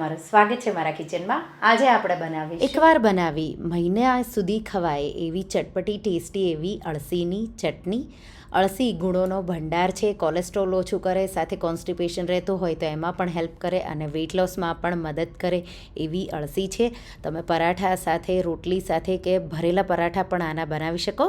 તમારું સ્વાગત છે મારા કિચનમાં. આજે આપણે બનાવીશું એકવાર બનાવી મહિના સુધી ખવાય એવી ચટપટી ટેસ્ટી એવી અળસીની ચટણી. અળસી ગુણોનો ભંડાર છે, કોલેસ્ટ્રોલ ઓછું કરે, સાથે કોન્સ્ટિપેશન રહેતું હોય તો એમાં પણ હેલ્પ કરે અને વેઇટ લોસમાં પણ મદદ કરે એવી અળસી છે. તમે પરાઠા સાથે, રોટલી સાથે કે ભરેલા પરાઠા પણ આના બનાવી શકો.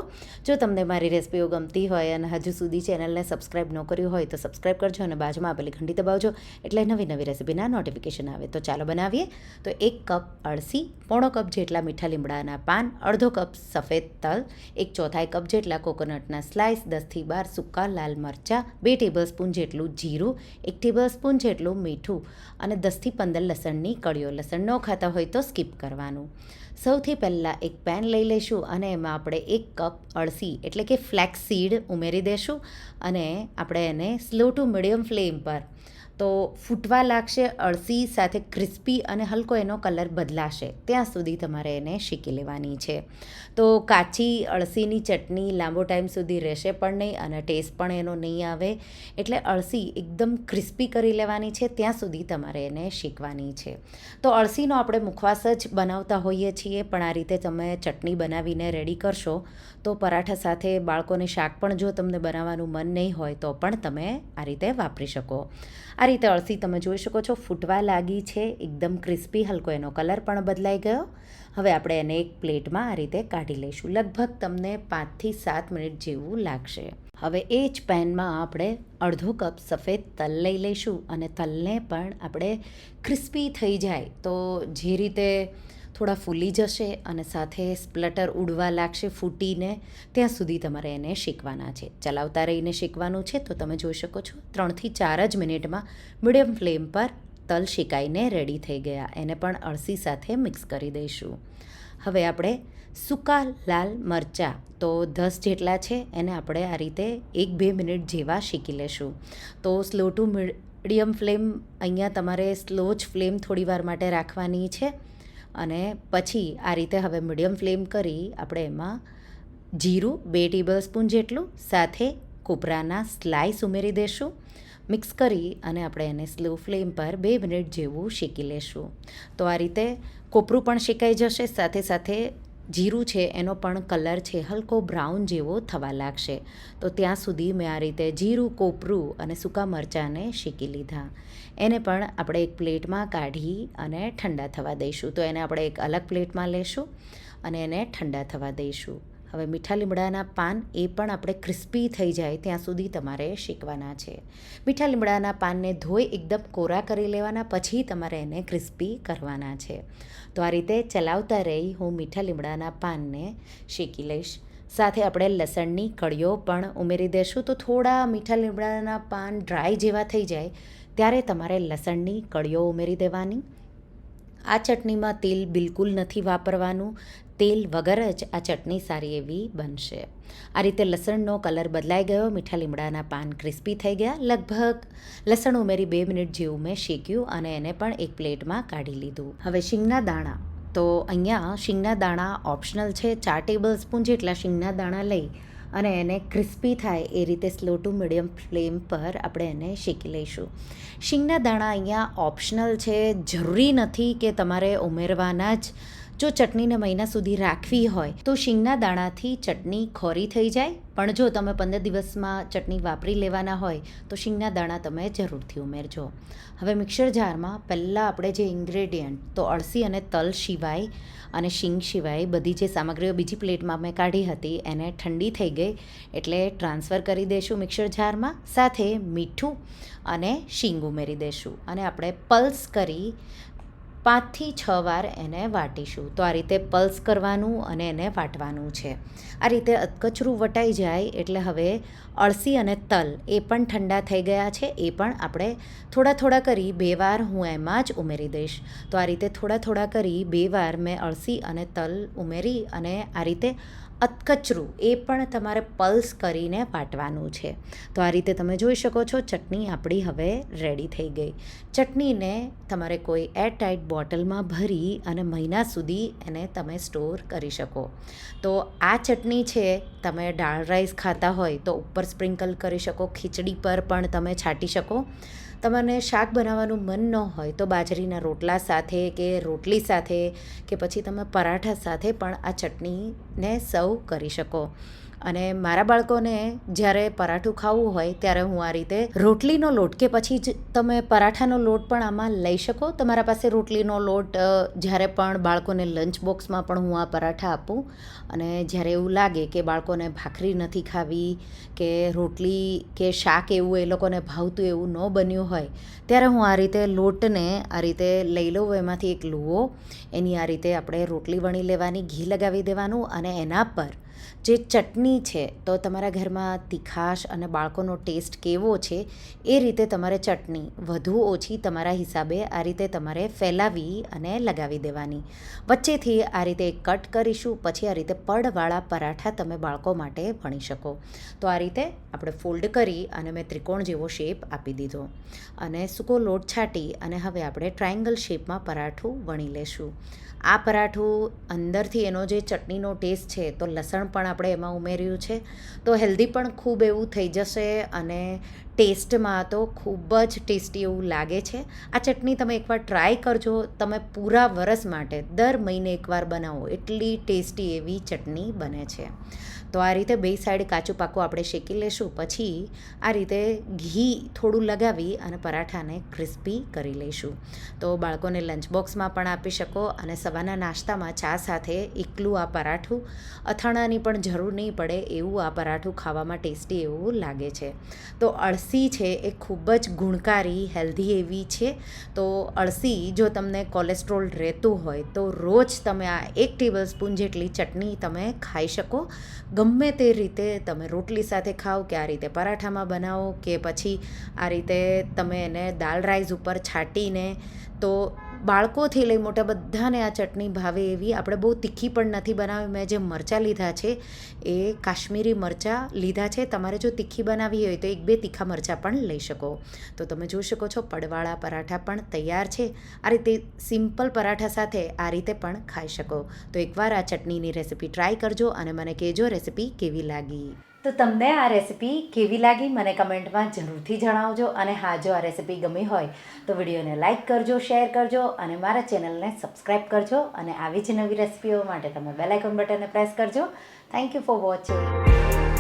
જો તમને મારી રેસિપીઓ ગમતી હોય અને હજુ સુધી ચેનલને સબસ્ક્રાઈબ ન કર્યું હોય તો સબસ્ક્રાઈબ કરજો અને બાજુમાં આપેલી ઘંટી દબાવજો એટલે નવી નવી રેસિપીના નોટિફિકેશન આવે. તો ચાલો બનાવીએ. તો 1 કપ અળસી, પોણો કપ જેટલા મીઠા લીમડાના પાન, અડધો કપ સફેદ તલ, 1/4 કપ જેટલા કોકોનટના સ્લાઇસ, 10-12 સૂકા લાલ મરચાં, 2 ટેબલસ્પૂન જેટલું જીરું, 1 ટેબલસ્પૂન જેટલું મીઠું અને 10-15 લસણની કળીઓ. લસણ ન ખાતા હોય તો સ્કીપ કરવાનું. સૌથી પહેલાં એક પેન લઈ લઈશું અને એમાં આપણે 1 કપ અળસી એટલે કે ફ્લેક્સ સીડ ઉમેરી દઈશું અને આપણે એને સ્લો ટુ મીડિયમ ફ્લેમ પર તો ફૂટવા લાગશે. અળસી સાથે ક્રિસ્પી અને હલકો એનો કલર બદલાશે ત્યાં સુધી તમારે એને શેકી લેવાની છે. તો કાચી અળસીની ચટણી લાંબો ટાઈમ સુધી રહેશે પણ નહીં અને ટેસ્ટ પણ એનો નહીં આવે. એટલે અળસી એકદમ ક્રિસ્પી કરી લેવાની છે ત્યાં સુધી તમારે એને શેકવાની છે. તો અળસીનો આપણે મુખવાસ જ બનાવતા હોઈએ છીએ, પણ આ રીતે તમે ચટણી બનાવીને રેડી કરશો તો પરાઠા સાથે બાળકોને શાક પણ જો તમને બનાવવાનું મન નહીં હોય તો પણ તમે આ રીતે વાપરી શકો. આ રીતે અળસી તમે જોઈ શકો છો ફૂટવા લાગી છે, એકદમ ક્રિસ્પી, હલકો એનો કલર પણ બદલાઈ ગયો. હવે આપણે એને એક પ્લેટમાં આ રીતે કાઢી લઈશું. લગભગ તમને 5થી 7 મિનિટ જેવું લાગશે. હવે એ જ પેનમાં આપણે અડધો કપ સફેદ તલ લઈ લઈશું અને તલને પણ આપણે ક્રિસ્પી થઈ જાય તો જે રીતે થોડા ફૂલી જશે અને સાથે સ્પ્લટર ઉડવા લાગશે ફૂટીને ત્યાં સુધી તમારે એને શેકવાના છે. ચલાવતા રહીને શેકવાનું છે. તો તમે જોઈ શકો છો 3થી 4 જ મિનિટમાં મીડિયમ ફ્લેમ પર તલ શેકાઈને રેડી થઈ ગયા. એને પણ અળસી સાથે મિક્સ કરી દઈશું. હવે આપણે સૂકા લાલ મરચાં તો 10 જેટલા છે, એને આપણે આ રીતે 1-2 મિનિટ જેવા શેકી લેશું. તો સ્લો ટુ મીડિયમ ફ્લેમ અહીંયા તમારે સ્લો જ ફ્લેમ થોડી વાર માટે રાખવાની છે અને પછી આ રીતે હવે મીડિયમ ફ્લેમ કરી આપણે એમાં જીરું 2 ટેબલસ્પૂન જેટલું સાથે કોપરાના સ્લાઇસ ઉમેરી દઈશું. મિક્સ કરી અને આપણે એને સ્લો ફ્લેમ પર 2 મિનિટ જેવું શેકી લેશું. તો આ રીતે કોપરું પણ શેકાઈ જશે, સાથે સાથે જીરું છે એનો પણ કલર છે હલકો બ્રાઉન જેવો થવા લાગશે. તો ત્યાં સુધી મેં આ રીતે જીરું, કોપરું અને સૂકા મરચાંને શેકી લીધા. એને પણ આપણે એક પ્લેટમાં કાઢી અને ઠંડા થવા દઈશું. તો એને આપણે એક અલગ પ્લેટમાં લેશું અને એને ઠંડા થવા દઈશું. હવે મીઠા લીમડાના પાન એ પણ આપણે ક્રિસ્પી થઈ જાય ત્યાં સુધી તમારે શેકવાના છે. મીઠા લીમડાના પાનને ધોઈ એકદમ કોરા કરી લેવાના, પછી તમારે એને ક્રિસ્પી કરવાના છે. તો આ રીતે ચલાવતા રહી હું મીઠા લીમડાના પાનને શેકી લઈશ. સાથે આપણે લસણની કળીઓ પણ ઉમેરી દઈશું. તો થોડા મીઠા લીમડાના પાન ડ્રાય જેવા થઈ જાય ત્યારે તમારે લસણની કળીઓ ઉમેરી દેવાની. આ ચટણીમાં તેલ બિલકુલ નથી વાપરવાનું. તેલ વગર જ આ ચટણી સારી એવી બનશે. આ રીતે લસણનો કલર બદલાઈ ગયો, મીઠા લીમડાના પાન ક્રિસ્પી થઈ ગયા. લગભગ લસણ ઉમેરી 2 મિનિટ જેવું મેં શેક્યું અને એને પણ એક પ્લેટમાં કાઢી લીધું. હવે શીંગના દાણા તો અહીંયા શીંગના દાણા ઓપ્શનલ છે. 4 ટેબલસ્પૂન જેટલા શીંગના દાણા લઈ અને એને ક્રિસ્પી થાય એ રીતે સ્લો ટુ મીડિયમ ફ્લેમ પર આપણે એને શેકી લઈશું. શીંગના દાણા અહીંયા ઓપ્શનલ છે, જરૂરી નથી કે તમારે ઉમેરવાના જ. જો ચટણીને મહિના સુધી રાખવી હોય તો શીંગના દાણાથી ચટણી ખોરી થઈ જાય, પણ જો તમે 15 દિવસમાં ચટણી વાપરી લેવાના હોય તો શીંગના દાણા તમે જરૂરથી ઉમેરજો. હવે મિક્સર જારમાં પહેલાં આપણે જે ઇન્ગ્રેડિયન્ટ તો અળસી અને તલ સિવાય અને શીંગ સિવાય બધી જે સામગ્રીઓ બીજી પ્લેટમાં મેં કાઢી હતી એને ઠંડી થઈ ગઈ એટલે ટ્રાન્સફર કરી દઈશું મિક્સર જારમાં. સાથે મીઠું અને શીંગ ઉમેરી દઈશું અને આપણે પલ્સ કરી 5થી 6 વાર એને વાટીશું. તો આ રીતે પલ્સ કરવાનું અને એને વાટવાનું છે. આ રીતે અધકચરું વટાઈ જાય એટલે હવે અળસી અને તલ એ પણ ઠંડા થઈ ગયા છે. એ પણ આપણે થોડા થોડા કરી 2 વાર હું એમાં જ ઉમેરી દઈશ. તો આ રીતે થોડા થોડા કરી 2 વાર મેં અળસી અને તલ ઉમેરી અને આ રીતે અધકચરું એ પણ તમારે પલ્સ કરીને વાટવાનું છે. તો આ રીતે તમે જોઈ શકો છો ચટણી આપણી હવે રેડી થઈ ગઈ. ચટણીને તમારે કોઈ એરટાઇટ બોટલમાં ભરી અને મહિના સુધી એને તમે સ્ટોર કરી શકો. તો આ ચટણી છે તમે દાળ રાઈસ ખાતા હોય તો ઉપર સ્પ્રિંકલ કરી શકો, ખીચડી પર પણ તમે છાંટી શકો. તમને શાક બનાવવાનું મન ન હોય તો બાજરીના રોટલા સાથે કે રોટલી સાથે કે પછી તમે પરાઠા સાથે પણ આ ચટણીને સર્વ કરી શકો. અને મારા બાળકોને જ્યારે પરાઠું ખાવું હોય ત્યારે હું આ રીતે રોટલીનો લોટ કે પછી જ તમે પરાઠાનો લોટ પણ આમાં લઈ શકો. તમારા પાસે રોટલીનો લોટ જ્યારે પણ બાળકોને લંચ બોક્સમાં પણ હું આ પરાઠા આપું. અને જ્યારે એવું લાગે કે બાળકોને ભાખરી નથી ખાવી કે રોટલી કે શાક એવું એ લોકોને ભાવતું એવું ન બન્યું હોય ત્યારે હું આ રીતે લોટને આ રીતે લઈ લઉં. એમાંથી એક લુવો એની આ રીતે આપણે રોટલી વણી લેવાની, ઘી લગાવી દેવાનું અને એના પર જે ચટણી છે તો તમારા ઘરમાં તીખાશ અને બાળકોનો ટેસ્ટ કેવો છે એ રીતે તમારે ચટણી વધુ ઓછી તમારા હિસાબે આ રીતે તમારે ફેલાવી અને લગાવી દેવાની. વચ્ચેથી આ રીતે કટ કરીશું, પછી આ રીતે પડવાળા પરાઠા તમે બાળકો માટે વણી શકો. તો આ રીતે આપણે ફોલ્ડ કરી અને મેં ત્રિકોણ જેવો શેપ આપી દીધો અને સૂકો લોટ છાંટી અને હવે આપણે ટ્રાયેંગલ શેપમાં પરાઠું વણી લેશું. આ પરાઠું અંદરથી એનો જે ચટણીનો ટેસ્ટ છે તો લસણ પણ આપણે એમાં ઉમેર્યું છે તો હેલ્ધી પણ ખૂબ એવું થઈ જશે અને ટેસ્ટમાં તો ખૂબ જ ટેસ્ટી એવું લાગે છે. આ ચટણી તમે એકવાર ટ્રાય કરજો. તમે પૂરા વરસ માટે દર મહિને એકવાર બનાવો, એટલી ટેસ્ટી એવી ચટણી બને છે. તો આ રીતે બે સાઈડ કાચું પાકું આપણે શેકી લેશું. પછી આ રીતે ઘી થોડું લગાવી અને પરાઠાને ક્રિસ્પી કરી લઈશું. તો બાળકોને લંચ બોક્સમાં પણ આપી શકો અને સવારના નાસ્તામાં ચા સાથે એકલું આ પરાઠું, અથાણાની પણ જરૂર નહીં પડે એવું આ પરાઠું ખાવામાં ટેસ્ટી એવું લાગે છે. તો અળસી છે એ ખૂબ જ ગુણકારી હેલ્ધી એવી છે. તો અળસી જો તમને કોલેસ્ટ્રોલ રહેતું હોય તો રોજ તમે આ 1 ટેબલ સ્પૂન જેટલી ચટણી તમે ખાઈ શકો. ગમે તે રીતે તમે રોટલી સાથે ખાઓ કે આ રીતે પરાઠામાં બનાવો કે પછી આ રીતે તમે એને દાળ રાઈસ ઉપર છાંટીને, તો બાળકોથી લઈ મોટા બધાને આ ચટણી ભાવે એવી. આપણે બહુ તીખી પણ નથી બનાવી. મેં જે મરચાં લીધા છે એ કાશ્મીરી મરચાં લીધા છે. તમારે જો તીખી બનાવી હોય તો 1-2 તીખા મરચાં પણ લઈ શકો. તો તમે જોઈ શકો છો પડવાળા પરાઠા પણ તૈયાર છે. આ રીતે સિમ્પલ પરાઠા સાથે આ રીતે પણ ખાઈ શકો. તો એકવાર આ ચટણીની રેસિપી ટ્રાય કરજો અને મને કહેજો રેસિપી કેવી લાગી. તો તમને આ રેસિપી કેવી લાગી મને કમેન્ટમાં જરૂરથી જણાવજો. અને હા, જો આ રેસિપી ગમી હોય તો વિડીયોને લાઇક કરજો, શેર કરજો અને મારા ચેનલને સબસ્ક્રાઈબ કરજો. અને આવી જ નવી રેસિપીઓ માટે તમે બેલ આઇકોન બટનને પ્રેસ કરજો. Thank you for watching.